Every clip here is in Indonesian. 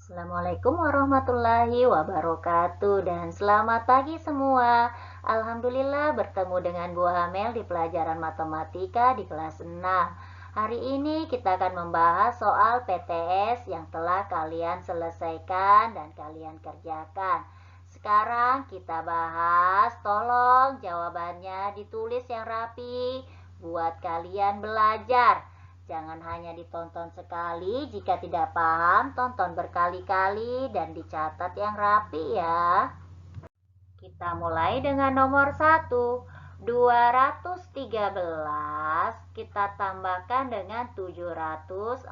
Assalamualaikum warahmatullahi wabarakatuh dan selamat pagi semua. Alhamdulillah bertemu dengan Bu Hamel di pelajaran matematika di kelas 6. Hari ini kita akan membahas soal PTS yang telah kalian selesaikan dan kalian kerjakan. Sekarang kita bahas, tolong jawabannya ditulis yang rapi buat kalian belajar. Jangan hanya ditonton sekali, jika tidak paham, tonton berkali-kali dan dicatat yang rapi ya. Kita mulai dengan nomor 1. 213 kita tambahkan dengan 748.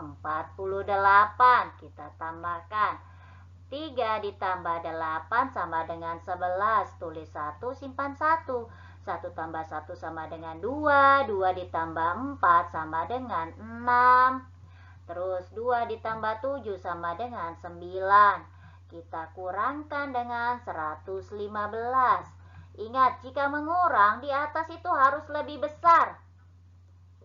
Kita tambahkan. 3 ditambah 8 sama dengan 11. Tulis 1, simpan 1. 1 tambah 1 sama dengan 2. 2 ditambah 4 sama dengan 6. Terus 2 ditambah 7 sama dengan 9. Kita kurangkan dengan 115. Ingat, jika mengurang di atas itu harus lebih besar.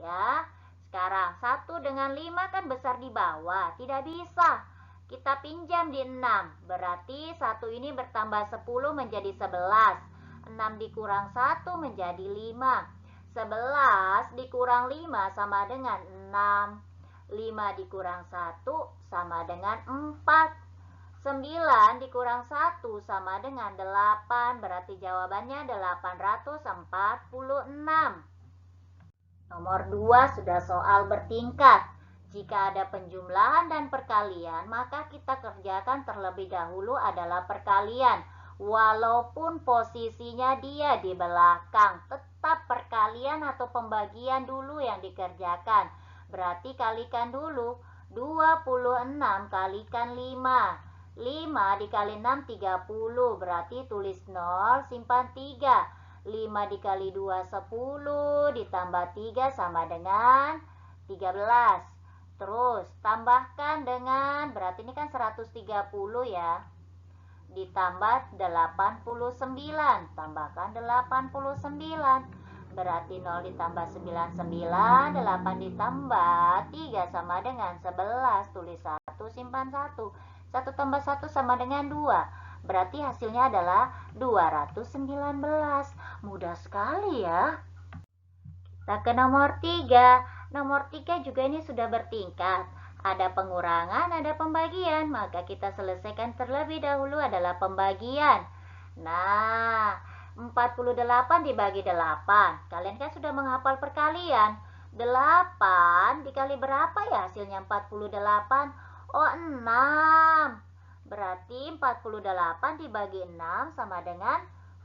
Ya, sekarang 1 dengan 5 kan besar di bawah, tidak bisa. Kita pinjam di 6, berarti 1 ini bertambah 10 menjadi 11. 6 dikurang 1 menjadi 5. 11 dikurang 5 sama dengan 6. 5 dikurang 1 sama dengan 4. 9 dikurang 1 sama dengan 8. Berarti jawabannya 846. Nomor 2 sudah soal bertingkat. Jika ada penjumlahan dan perkalian, maka kita kerjakan terlebih dahulu adalah perkalian. Walaupun posisinya dia di belakang, tetap perkalian atau pembagian dulu yang dikerjakan. Berarti kalikan dulu. 26 kalikan 5. 5 dikali 6, 30. Berarti tulis 0, simpan 3. 5 dikali 2, 10. Ditambah 3 sama dengan 13. Terus tambahkan dengan, berarti ini kan 130 ya. Ditambah 89. Tambahkan 89. Berarti 0 ditambah 99. 8 ditambah 3 sama dengan 11. Tulis 1, simpan 1. 1 tambah 1 sama dengan 2. Berarti hasilnya adalah 219. Mudah sekali ya. Kita ke nomor 3. Nomor 3 juga ini sudah bertingkat. Ada pengurangan, ada pembagian. Maka kita selesaikan terlebih dahulu adalah pembagian. Nah, 48 dibagi 8. Kalian kan sudah menghafal perkalian. 8 dikali berapa ya hasilnya 48? Oh, 6. Berarti 48 dibagi 6 sama dengan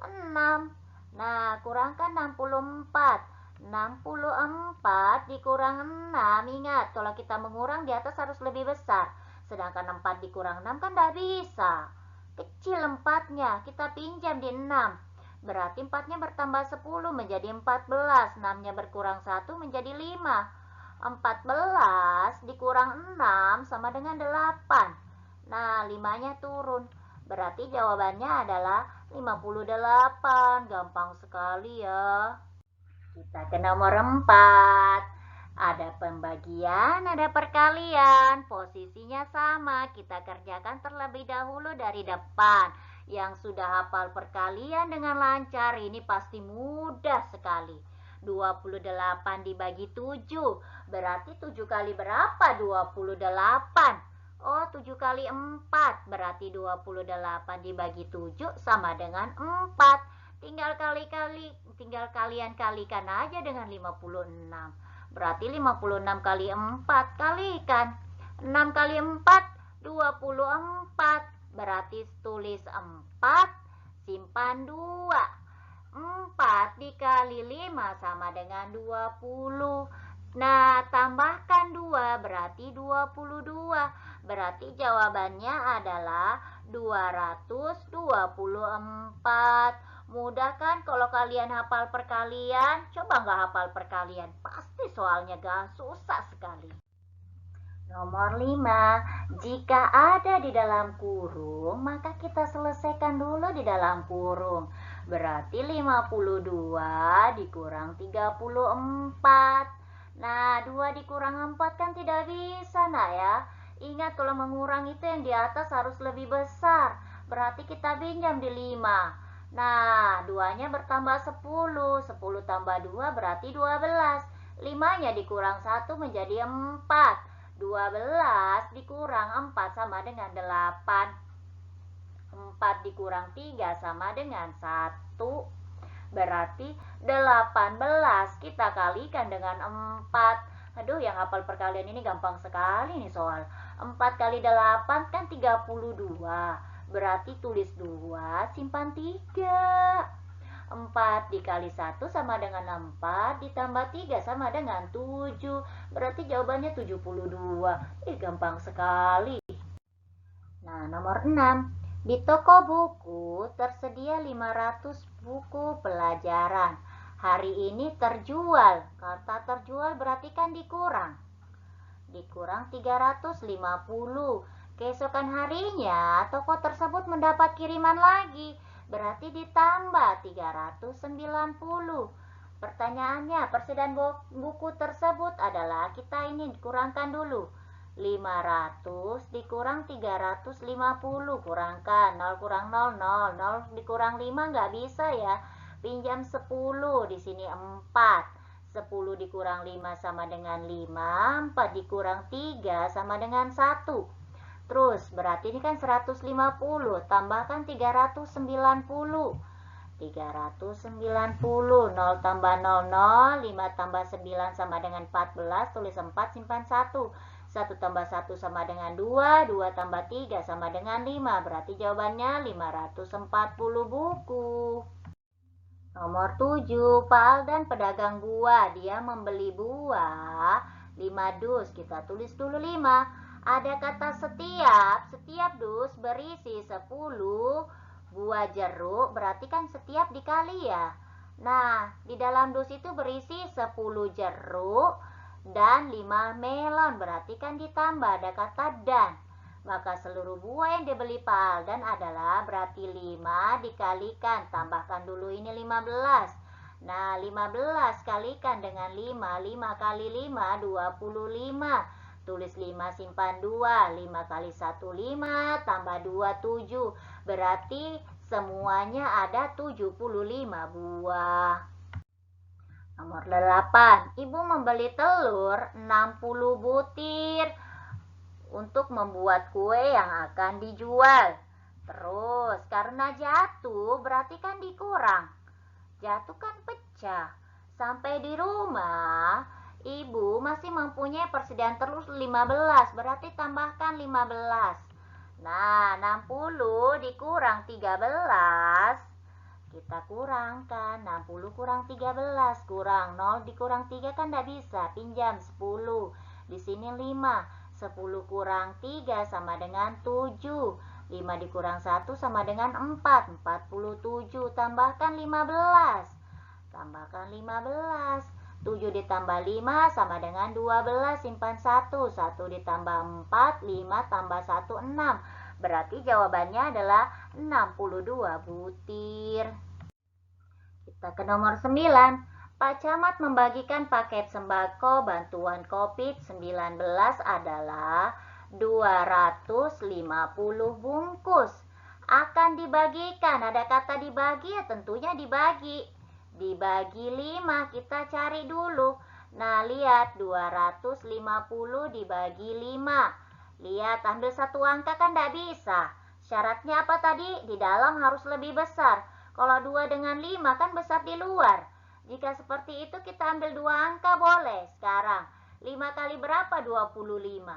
6. Nah, kurangkan 64. 64 dikurang 6. Ingat, kalau kita mengurang di atas harus lebih besar. Sedangkan 4 dikurang 6 kan tidak bisa. Kecil 4-nya, kita pinjam di 6. Berarti 4-nya bertambah 10 menjadi 14. 6-nya berkurang 1 menjadi 5. 14 dikurang 6 sama dengan 8. Nah, 5-nya turun. Berarti jawabannya adalah 58. Gampang sekali ya. Kita ke nomor 4. Ada pembagian, ada perkalian. Posisinya sama. Kita kerjakan terlebih dahulu dari depan. Yang sudah hafal perkalian dengan lancar, ini pasti mudah sekali. 28 dibagi 7. Berarti 7 kali berapa? 28. Oh, 7 kali 4. Berarti 28 dibagi 7 sama dengan 4. Tinggal kalian kalikan aja dengan 56. Berarti 56 kali 4 kalikan. 6 kali 4, 24. Berarti tulis 4, simpan 2. 4 dikali 5 sama dengan 20. Nah, tambahkan 2 berarti 22. Berarti jawabannya adalah 224. Mudah kan kalau kalian hafal perkalian? Coba nggak hafal perkalian, pasti soalnya gak susah sekali. Nomor 5, jika ada di dalam kurung, maka kita selesaikan dulu di dalam kurung. Berarti 52 dikurang 34. Nah, 2 dikurang 4 kan tidak bisa, nak ya. Ingat kalau mengurang itu yang di atas harus lebih besar. Berarti kita pinjam di 5. Nah, 2-nya bertambah 10. 10 tambah 2 berarti 12. 5-nya dikurang 1 menjadi 4. 12 dikurang 4 sama dengan 8. 4 dikurang 3 sama dengan 1. Berarti 18 kita kalikan dengan 4. Aduh, yang hafal perkalian ini gampang sekali nih soal. 4 kali 8 kan 32. Berarti tulis 2, simpan 3. 4 dikali 1 sama dengan 4, ditambah 3 sama dengan 7. Berarti jawabannya 72. Gampang sekali. Nah, nomor 6. Di toko buku tersedia 500 buku pelajaran. Hari ini terjual. Kata terjual berarti kan dikurang. Dikurang 350. Keesokan harinya toko tersebut mendapat kiriman lagi. Berarti ditambah 390. Pertanyaannya, persediaan buku tersebut adalah, kita ini dikurangkan dulu. 500 dikurang 350, kurangkan 0 kurang 0, 0, 0 dikurang 5 nggak bisa ya. Pinjam 10, di sini 4. 10 dikurang 5 sama dengan 5, 4 dikurang 3 sama dengan 1. Terus berarti ini kan 150, tambahkan 390. 390, 0 tambah 0, 0, 5 tambah 9 sama dengan 14, tulis 4, simpan 1. 1 tambah 1 sama dengan 2, 2 tambah 3 sama dengan 5, berarti jawabannya 540 buku. Nomor 7, Pak Aldan pedagang buah, dia membeli buah 5 dus, kita tulis dulu 5. Ada kata setiap dus berisi 10 buah jeruk, berarti kan setiap dikali ya. Nah, di dalam dus itu berisi 10 jeruk dan 5 melon, berarti kan ditambah, ada kata dan. Maka seluruh buah yang dibeli Pak Aldan adalah berarti 5 dikalikan, tambahkan dulu ini 15. Nah, 15 kalikan dengan 5, 5 kali 5, 25. Tulis 5, simpan 2, 5 kali 1, 5, tambah 2, 7. Berarti semuanya ada 75 buah. Nomor 8, ibu membeli telur 60 butir untuk membuat kue yang akan dijual. Terus karena jatuh berarti kan dikurang. Jatuh kan pecah. Sampai di rumah, ibu masih mempunyai persediaan telur 15, berarti tambahkan 15. Nah, 60 dikurang 13, kita kurangkan. 60 kurang 13, kurang 0 dikurang 3 kan tidak bisa, pinjam 10. Di sini 5. 10 kurang 3 sama dengan 7. 5 dikurang 1 sama dengan 4. 47. Tambahkan 15. Tambahkan 15. 7 ditambah 5 sama dengan 12. Simpan 1. 1 ditambah 4. 5 tambah 1, 6. Berarti jawabannya adalah 62 butir. Kita ke nomor 9. Pak Camat membagikan paket sembako bantuan COVID-19 adalah 250 bungkus. Akan dibagikan, ada kata dibagi ya, tentunya dibagi. Dibagi 5, kita cari dulu. Nah, lihat 250 dibagi 5. Lihat, ambil satu angka kan tidak bisa. Syaratnya apa tadi? Di dalam harus lebih besar. Kalau 2 dengan 5 kan besar di luar. Jika seperti itu kita ambil 2 angka boleh. Sekarang 5 kali berapa? 25.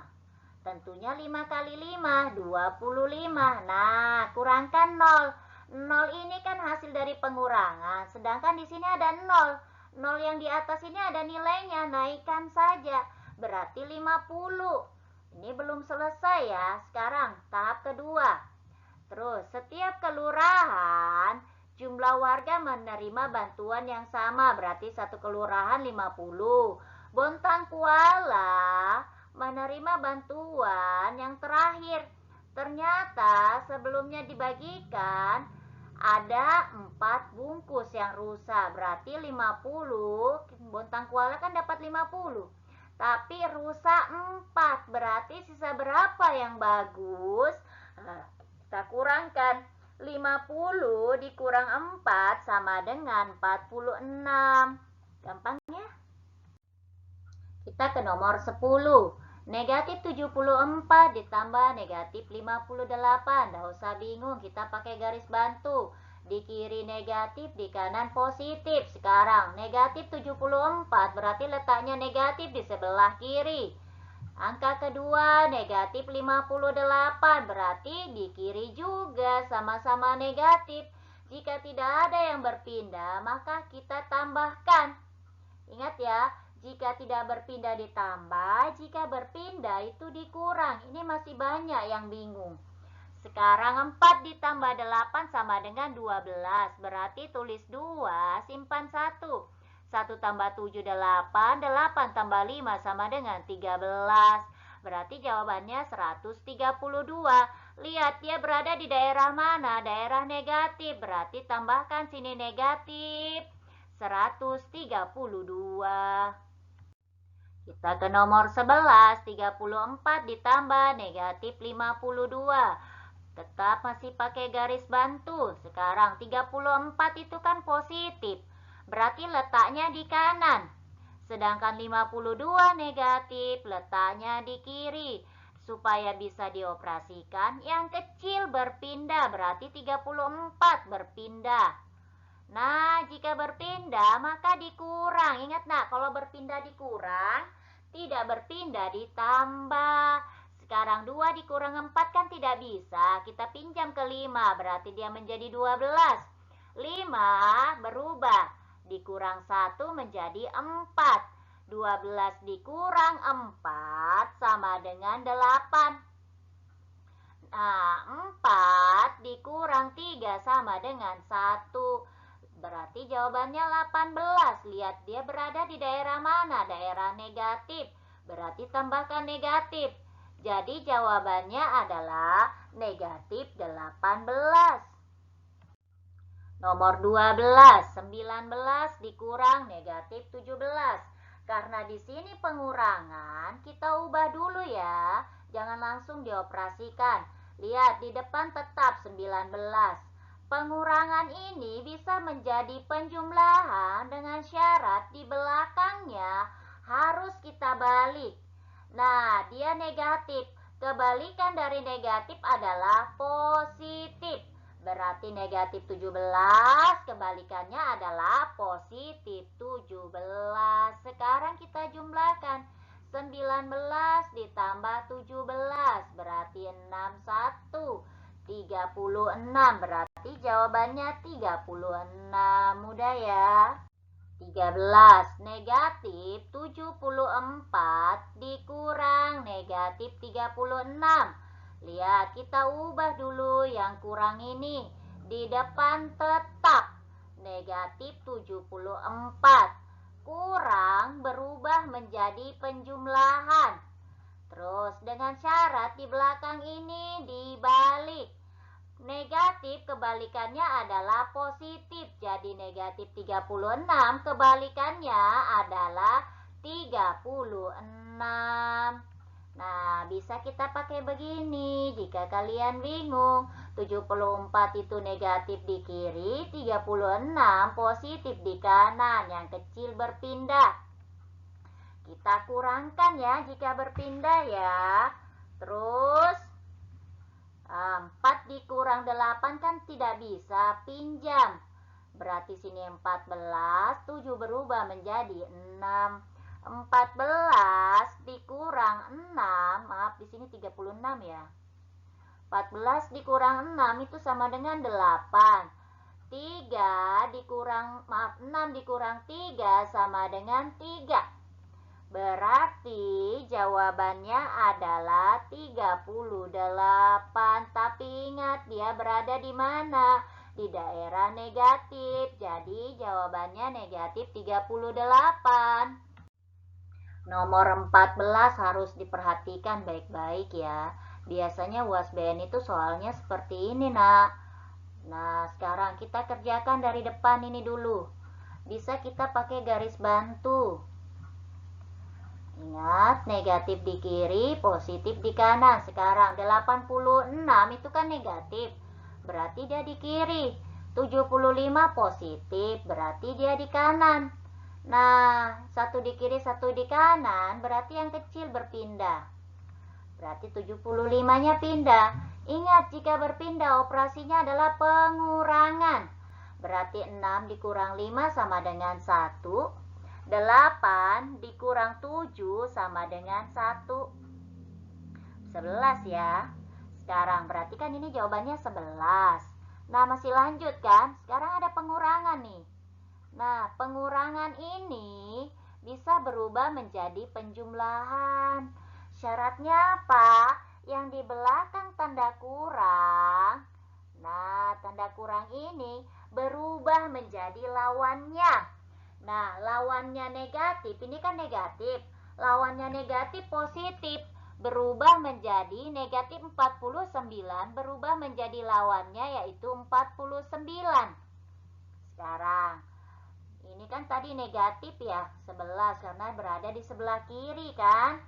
Tentunya 5 kali 5, 25. Nah, kurangkan 0. 0 ini kan hasil dari pengurangan. Sedangkan di sini ada 0. 0 yang di atas ini ada nilainya. Naikkan saja. Berarti 50. Ini belum selesai ya. Sekarang tahap kedua. Terus setiap kelurahan jumlah warga menerima bantuan yang sama, berarti satu kelurahan 50. Bontang Kuala menerima bantuan yang terakhir. Ternyata sebelumnya dibagikan ada 4 bungkus yang rusak, berarti 50. Bontang Kuala kan dapat 50. Tapi rusak 4. Berarti sisa berapa yang bagus? Nah, kita kurangkan. 50 dikurang 4 sama dengan 46. Gampang ya? Kita ke nomor 10. Negatif 74 ditambah negatif 58. Nggak usah bingung, kita pakai garis bantu. Di kiri negatif, di kanan positif. Sekarang negatif 74 berarti letaknya negatif di sebelah kiri. Angka kedua negatif 58 berarti di kiri juga sama-sama negatif. Jika tidak ada yang berpindah, maka kita tambahkan. Ingat ya, jika tidak berpindah ditambah, jika berpindah itu dikurang. Ini masih banyak yang bingung. Sekarang 4 ditambah 8 sama dengan 12. Berarti tulis 2, simpan 1. 1 tambah 7, 8. 8 tambah 5 sama dengan 13. Berarti jawabannya 132. Lihat dia berada di daerah mana? Daerah negatif. Berarti tambahkan sini negatif 132. Kita ke nomor 11, 34 ditambah negatif 52. Tetap masih pakai garis bantu. Sekarang 34 itu kan positif. Berarti letaknya di kanan. Sedangkan 52 negatif, letaknya di kiri. Supaya bisa dioperasikan, yang kecil berpindah. Berarti 34 berpindah. Nah, jika berpindah maka dikurang. Ingat nak, kalau berpindah dikurang, tidak berpindah ditambah. Sekarang 2 dikurang 4 kan tidak bisa. Kita pinjam ke 5, berarti dia menjadi 12. 5 berubah. Dikurang 1 menjadi 4. 12 dikurang 4 sama dengan 8. Nah, 4 dikurang 3 sama dengan 1. Berarti jawabannya 18. Lihat dia berada di daerah mana? Daerah negatif. Berarti tambahkan negatif. Jadi jawabannya adalah negatif 18. Nomor 12, 19 dikurang negatif 17. Karena di sini pengurangan, kita ubah dulu ya. Jangan langsung dioperasikan. Lihat di depan tetap 19. Pengurangan ini bisa menjadi penjumlahan dengan syarat di belakangnya harus kita balik. Nah, dia negatif. Kebalikan dari negatif adalah positif. Berarti negatif 17, kebalikannya adalah positif 17. Sekarang kita jumlahkan. 19 ditambah 17 berarti 61. 36 berarti jawabannya 36. Mudah ya. 13 negatif 74 dikurang negatif 36. Lihat, kita ubah dulu yang kurang ini. Di depan tetap negatif 74. Kurang berubah menjadi penjumlahan. Terus dengan syarat di belakang ini dibalik. Negatif kebalikannya adalah positif. Jadi negatif 36 kebalikannya adalah 36. Nah, bisa kita pakai begini. Jika kalian bingung, 74 itu negatif di kiri, 36 positif di kanan. Yang kecil berpindah. Kita kurangkan ya jika berpindah ya. Terus 4 dikurang 8 kan tidak bisa, pinjam. Berarti sini 14, 7 berubah menjadi 6. 14 dikurang 6, maaf di sini 36 ya. 14 dikurang 6 itu sama dengan 8. 3 dikurang, 6 dikurang 3 sama dengan 3. Berarti jawabannya adalah 38. Tapi ingat dia berada di mana? Di daerah negatif. Jadi jawabannya negatif 38. Nomor 14 harus diperhatikan baik-baik ya. Biasanya UASBN itu soalnya seperti ini nak. Nah, sekarang kita kerjakan dari depan ini dulu. Bisa kita pakai garis bantu. Ingat, negatif di kiri, positif di kanan. Sekarang 86 itu kan negatif, berarti dia di kiri. 75 positif, berarti dia di kanan. Nah, satu di kiri, satu di kanan, berarti yang kecil berpindah. Berarti 75-nya pindah. Ingat, jika berpindah operasinya adalah pengurangan. Berarti 6 dikurang 5 sama dengan 1. 8 dikurang 7 sama dengan 1. 11 ya. Sekarang berarti kan ini jawabannya 11. Nah, masih lanjut kan? Sekarang ada pengurangan nih. Nah, pengurangan ini bisa berubah menjadi penjumlahan. Syaratnya apa? Yang di belakang tanda kurang. Nah, tanda kurang ini berubah menjadi lawannya. Nah, lawannya negatif, ini kan negatif. Lawannya negatif positif, berubah menjadi negatif 49, berubah menjadi lawannya yaitu 49. Sekarang, ini kan tadi negatif ya, 11 karena berada di sebelah kiri kan.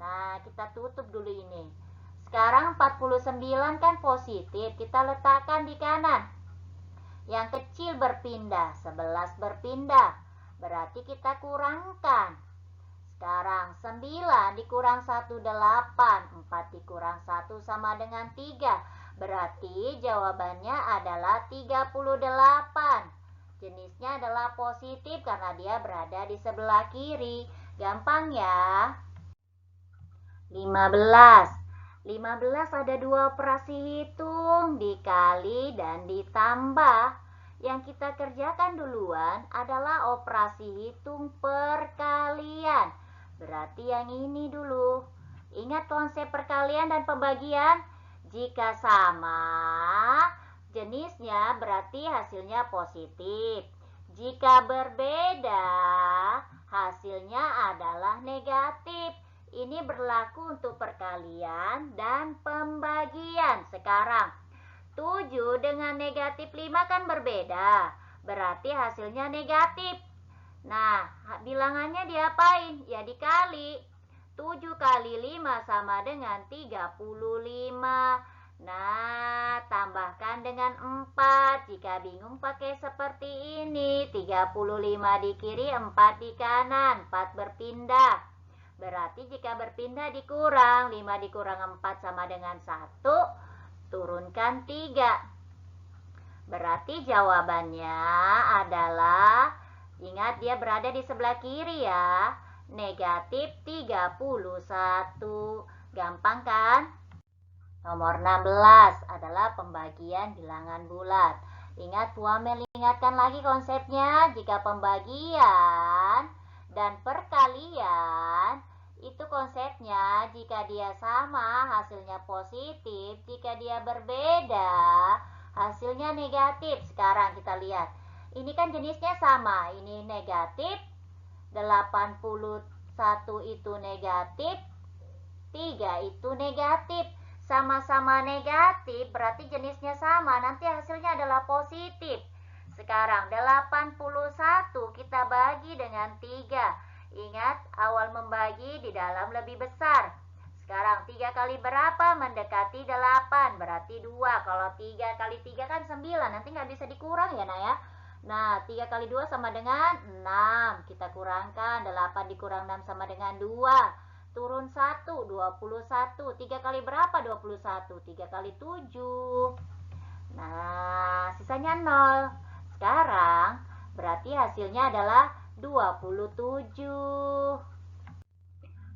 Nah, kita tutup dulu ini. Sekarang 49 kan positif, kita letakkan di kanan. Yang kecil berpindah, 11 berpindah. Berarti kita kurangkan. Sekarang 9 dikurang 1, 8. 4 dikurang 1 sama dengan 3. Berarti jawabannya adalah 38. Jenisnya adalah positif karena dia berada di sebelah kiri. Gampang ya. 15. 15 ada dua operasi hitung, dikali dan ditambah. Yang kita kerjakan duluan adalah operasi hitung perkalian. Berarti yang ini dulu. Ingat konsep perkalian dan pembagian? Jika sama jenisnya berarti hasilnya positif. Jika berbeda, hasilnya adalah negatif. Ini berlaku untuk perkalian dan pembagian. Sekarang 7 dengan negatif 5 kan berbeda. Berarti hasilnya negatif. Nah, bilangannya diapain? Ya dikali. 7 kali 5 sama dengan 35. Nah, tambahkan dengan 4. Jika bingung pakai seperti ini. 35 di kiri, 4 di kanan. 4 berpindah. Berarti jika berpindah dikurang. 5 dikurang 4 sama dengan 1. Turunkan 3. Berarti jawabannya adalah, ingat dia berada di sebelah kiri ya, negatif 31. Gampang kan? Nomor 16 adalah pembagian bilangan bulat. Ingat, Bu Amel ingatkan lagi konsepnya. Jika pembagian dan perkalian itu konsepnya, jika dia sama hasilnya positif, jika dia berbeda hasilnya negatif. Sekarang kita lihat, ini kan jenisnya sama, ini negatif, 81 itu negatif, 3 itu negatif. Sama-sama negatif berarti jenisnya sama, nanti hasilnya adalah positif. Sekarang 81 kita bagi dengan 3. Ingat, awal membagi di dalam lebih besar. Sekarang 3 kali berapa? Mendekati 8. Berarti 2. Kalau 3 kali 3 kan 9. Nanti nggak bisa dikurang ya, Nak ya. Nah, 3 kali 2 sama dengan 6. Kita kurangkan. 8 dikurang 6 sama dengan 2. Turun 1, 21. 3 kali berapa? 21. 3 kali 7. Nah, sisanya 0. Sekarang berarti hasilnya adalah 27.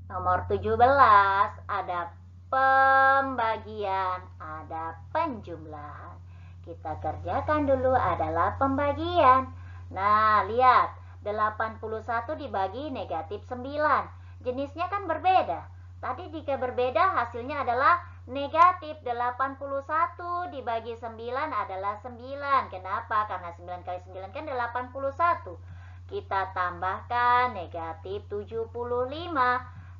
Nomor 17 ada pembagian, ada penjumlahan. Kita kerjakan dulu adalah pembagian. Nah, lihat, 81 dibagi negatif 9. Jenisnya kan berbeda. Tadi jika berbeda hasilnya adalah negatif. 81 dibagi 9 adalah 9. Kenapa? Karena 9 kali 9 kan 81. Kita tambahkan negatif 75.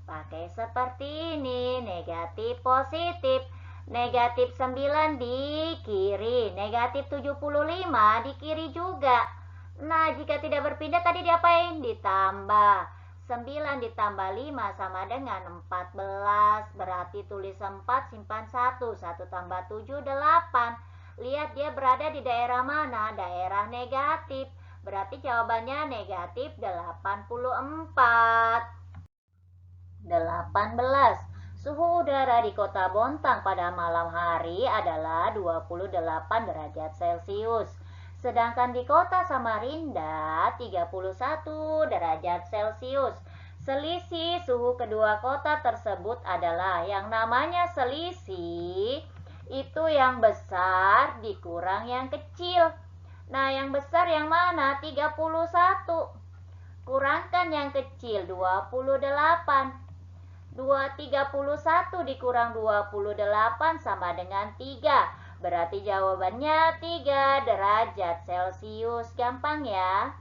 Pakai seperti ini, negatif positif. Negatif 9 di kiri, negatif 75 di kiri juga. Nah, jika tidak berpindah tadi diapain? Ditambah. 9 ditambah 5 sama dengan 14. Berarti tulis 4, simpan 1. 1 tambah 7, 8. Lihat dia berada di daerah mana? Daerah negatif. Berarti jawabannya negatif 84. 18. Suhu udara di kota Bontang pada malam hari adalah 28 derajat Celcius. Sedangkan di kota Samarinda 31 derajat Celcius. Selisih suhu kedua kota tersebut adalah yang namanya selisih itu yang besar dikurang yang kecil. Nah, yang besar yang mana? 31. Kurangkan yang kecil 28. 31 dikurang 28 sama dengan 3. Berarti jawabannya 3 derajat Celcius. Gampang ya.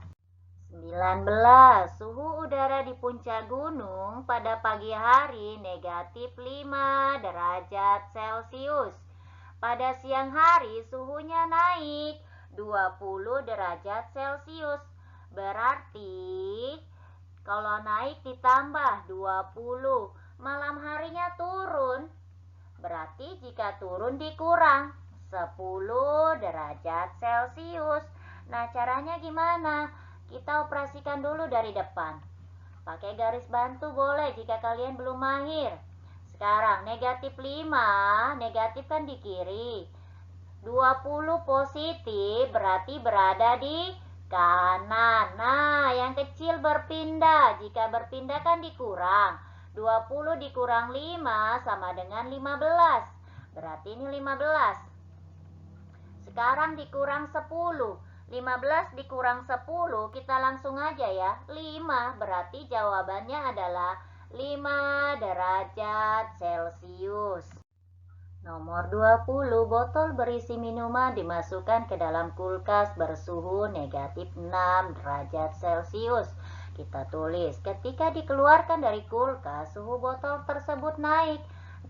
19. Suhu udara di puncak gunung pada pagi hari negatif 5 derajat Celcius. Pada siang hari suhunya naik 20 derajat Celcius. Berarti kalau naik ditambah 20, malam harinya turun. Berarti jika turun dikurang 10 derajat Celcius. Nah, caranya gimana? Kita operasikan dulu dari depan. Pakai garis bantu boleh jika kalian belum mahir. Sekarang negatif 5, negatif kan di kiri. 20 positif berarti berada di kanan. Nah, yang kecil berpindah. Jika berpindah kan dikurang. 20 dikurang 5 sama dengan 15. Berarti ini 15. Sekarang dikurang 10. 15 dikurang 10, kita langsung aja ya. 5, berarti jawabannya adalah 5 derajat Celcius. Nomor 20, botol berisi minuman dimasukkan ke dalam kulkas bersuhu negatif 6 derajat Celcius. Kita tulis, ketika dikeluarkan dari kulkas, suhu botol tersebut naik.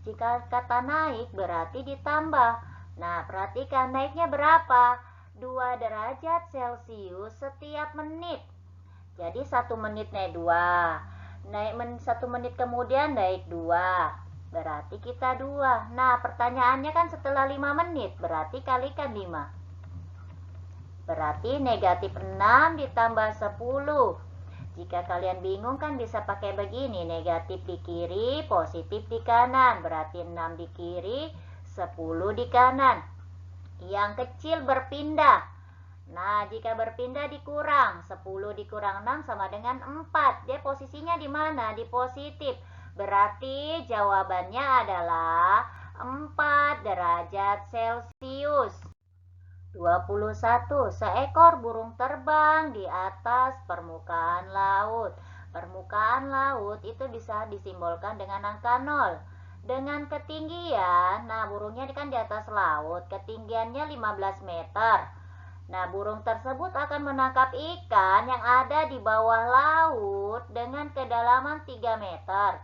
Jika kata naik berarti ditambah. Nah, perhatikan naiknya berapa? 2 derajat Celcius setiap menit. Jadi 1 menit naik 2. Naik 1 menit kemudian naik 2. Berarti kita 2. Nah, pertanyaannya kan setelah 5 menit. Berarti kalikan 5. Berarti negatif 6 ditambah 10. Jika kalian bingung kan bisa pakai begini. Negatif di kiri, positif di kanan. Berarti 6 di kiri, 10 di kanan. Yang kecil berpindah. Nah, jika berpindah dikurang. 10 dikurang 6 sama dengan 4. Dia posisinya di mana? Di positif. Berarti jawabannya adalah 4 derajat Celcius. 21. Seekor burung terbang di atas permukaan laut. Permukaan laut itu bisa disimbolkan dengan angka 0. Dengan ketinggian, nah burungnya kan di atas laut, ketinggiannya 15 meter. Nah, burung tersebut akan menangkap ikan yang ada di bawah laut dengan kedalaman 3 meter.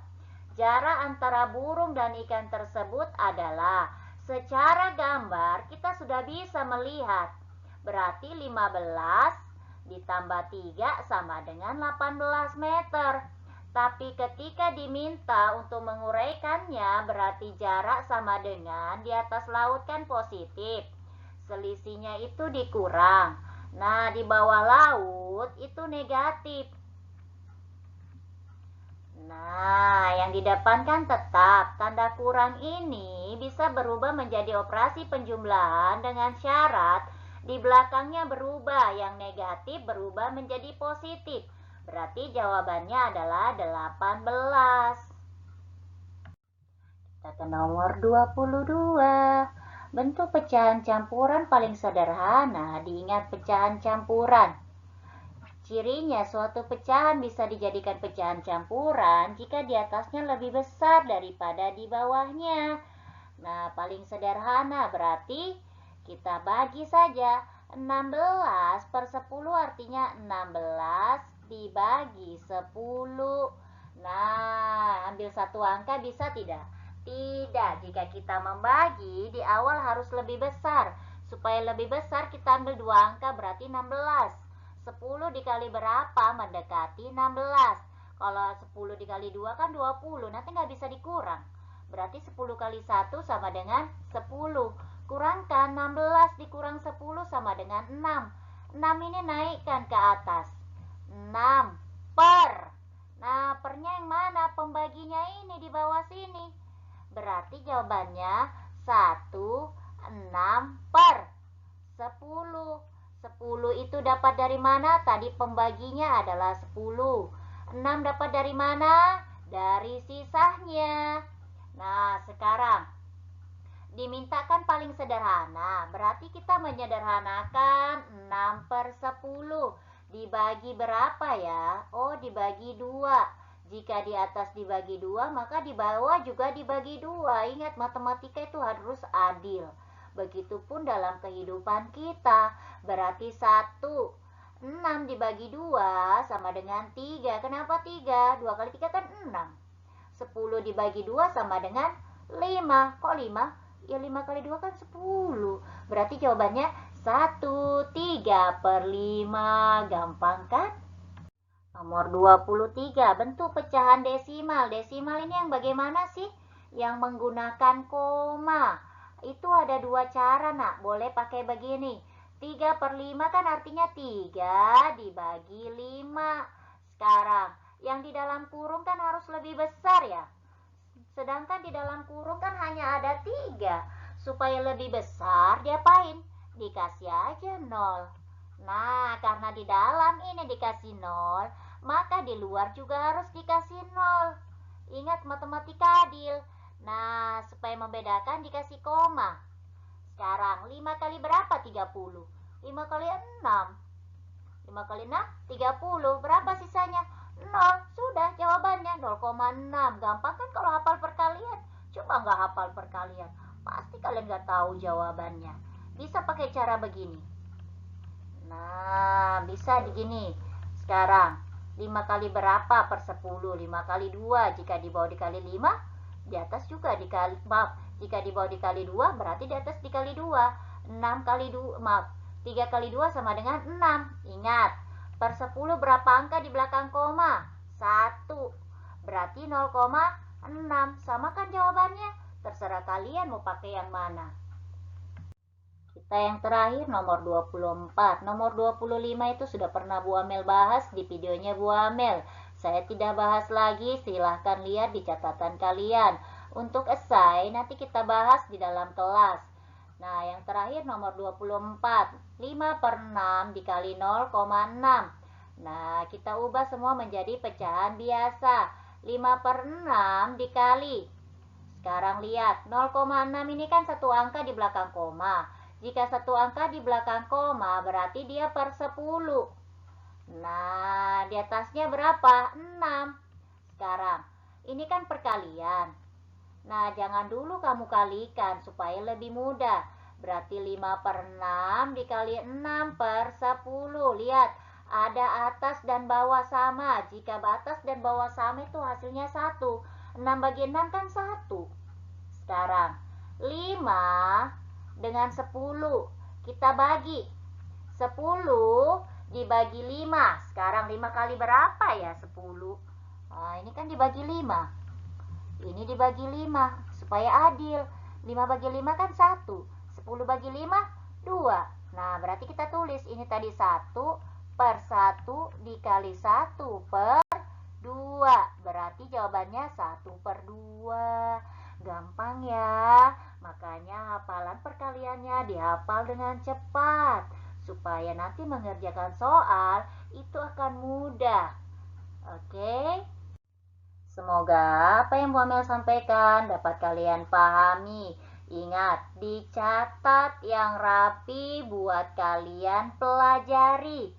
Jarak antara burung dan ikan tersebut adalah, secara gambar kita sudah bisa melihat. Berarti 15 ditambah 3 sama dengan 18 meter. Tapi ketika diminta untuk menguraikannya, berarti jarak sama dengan di atas laut kan positif. Selisihnya itu dikurang. Nah, di bawah laut itu negatif. Nah, yang di depan kan tetap. Tanda kurang ini bisa berubah menjadi operasi penjumlahan dengan syarat di belakangnya berubah. Yang negatif berubah menjadi positif. Berarti jawabannya adalah 18. Kita ke nomor 22. Bentuk pecahan campuran paling sederhana diingat pecahan campuran. Cirinya suatu pecahan bisa dijadikan pecahan campuran jika di atasnya lebih besar daripada di bawahnya. Nah, paling sederhana berarti kita bagi saja. 16 per 10 artinya 16 dibagi 10. Nah, ambil satu angka bisa tidak? Tidak, jika kita membagi di awal harus lebih besar. Supaya lebih besar kita ambil 2 angka berarti 16. 10 dikali berapa? Mendekati 16. Kalau 10 dikali 2 kan 20, nanti nggak bisa dikurang. Berarti 10 kali 1 sama dengan 10. Kurangkan 16 dikurang 10 sama dengan 6. 6 ini naikkan ke atas. 6 per. Nah, pernya yang mana? Pembaginya ini di bawah sini. Berarti jawabannya 6 per 10. 10 itu dapat dari mana? Tadi pembaginya adalah 10. 6 dapat dari mana? Dari sisanya. Nah, sekarang dimintakan paling sederhana. Berarti kita menyederhanakan 6 per 10. Dibagi berapa ya? Oh, dibagi 2. Jika di atas dibagi 2, maka di bawah juga dibagi 2. Ingat, matematika itu harus adil. Begitupun dalam kehidupan kita. Berarti 6 dibagi 2 sama dengan 3. Kenapa 3? 2 kali 3 kan 6. 10 dibagi 2 sama dengan 5. Kok 5? Ya 5 kali 2 kan 10. Berarti jawabannya 3 per 5. Gampang kan? Nomor 23, bentuk pecahan desimal. Desimal ini yang bagaimana sih? Yang menggunakan koma. Itu ada dua cara, nak. Boleh pakai begini. 3 per 5 kan artinya 3 dibagi 5. Sekarang, yang di dalam kurung kan harus lebih besar ya. Sedangkan di dalam kurung kan hanya ada 3. Supaya lebih besar, diapain? Dikasih aja 0. Nah, karena di dalam ini dikasih 0, maka di luar juga harus dikasih 0. Ingat, matematika adil. Nah, supaya membedakan dikasih koma. Sekarang 5 kali berapa? 30. 5 kali 6. 5 kali 6, 30. Berapa sisanya? 0. Sudah jawabannya 0,6. Gampang kan kalau hafal perkalian? Coba nggak hafal perkalian, pasti kalian nggak tahu jawabannya. Bisa pakai cara begini. Nah, bisa begini. Sekarang 5 kali berapa per 10? 5 kali 2. Jika di bawah dikali 5, di atas juga dikali, maaf, jika di bawah dikali 2, berarti di atas dikali 2. 6 kali 2, maaf, 3 kali 2 sama dengan 6. Ingat, per 10 berapa angka di belakang koma? 1. Berarti 0,6. Sama kan jawabannya? Terserah kalian mau pakai yang mana. Kita yang terakhir nomor 24. Nomor 25 itu sudah pernah Bu Amel bahas di videonya Bu Amel. Saya tidak bahas lagi, silahkan lihat di catatan kalian. Untuk esai nanti kita bahas di dalam kelas. Nah, yang terakhir nomor 24. 5 per 6 dikali 0,6. Nah, kita ubah semua menjadi pecahan biasa. 5 per 6 dikali. Sekarang lihat, 0,6 ini kan satu angka di belakang koma. Jika satu angka di belakang koma, berarti dia per 10. Nah, di atasnya berapa? 6. Sekarang, ini kan perkalian. Nah, jangan dulu kamu kalikan supaya lebih mudah. Berarti 5 per 6 dikali 6 per 10. Lihat, ada atas dan bawah sama. Jika atas dan bawah sama itu hasilnya 1. 6 bagi 6 kan 1. Sekarang, 5 dengan 10. Kita bagi. 10 dibagi 5. Sekarang 5 kali berapa ya 10? Nah, ini kan dibagi 5. Ini dibagi 5 supaya adil. 5 bagi 5 kan 1. 10 bagi 5, 2. Nah, berarti kita tulis ini tadi 1 per 1 dikali 1 per 2. Berarti jawabannya 1 per 2. Gampang ya. Makanya hafalan perkaliannya dihafal dengan cepat. Supaya nanti mengerjakan soal itu akan mudah. Oke? Semoga apa yang Bu Amel sampaikan dapat kalian pahami. Ingat, dicatat yang rapi buat kalian pelajari.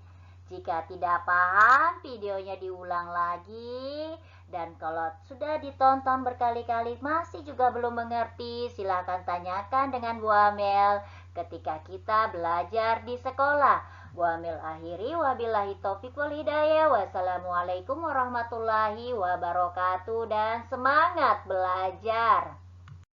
Jika tidak paham, videonya diulang lagi. Dan kalau sudah ditonton berkali-kali masih juga belum mengerti, silakan tanyakan dengan Bu Amel ketika kita belajar di sekolah. Bu Amel akhiri, wabillahi taufiq wal hidayah. Wassalamualaikum warahmatullahi wabarakatuh dan semangat belajar.